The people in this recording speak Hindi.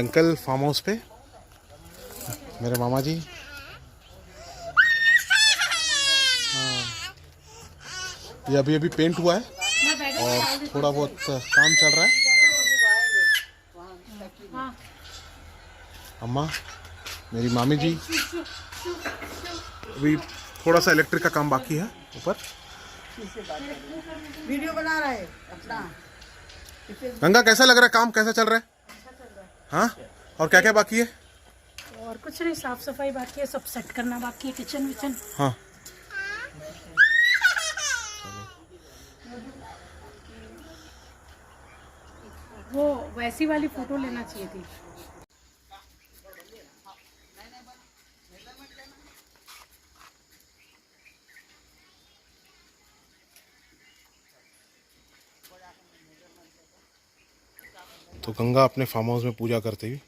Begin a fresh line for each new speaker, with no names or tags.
अंकल फार्म हाउस पे, मेरे मामा जी। हाँ, ये अभी अभी पेंट हुआ है और थोड़ा बहुत काम चल रहा है। अम्मा, मेरी मामी जी, अभी थोड़ा सा इलेक्ट्रिक का काम बाकी है ऊपर।
वीडियो बना रहा है अपना।
गंगा, कैसा लग रहा है, काम कैसा चल रहा है? हाँ, और क्या क्या बाकी है?
और कुछ नहीं, साफ सफाई बाकी है, सब सेट करना बाकी है, किचन विचन।
हाँ,
वो वैसी वाली फोटो लेना चाहिए थी।
तो गंगा अपने फार्म हाउस में पूजा करते हुए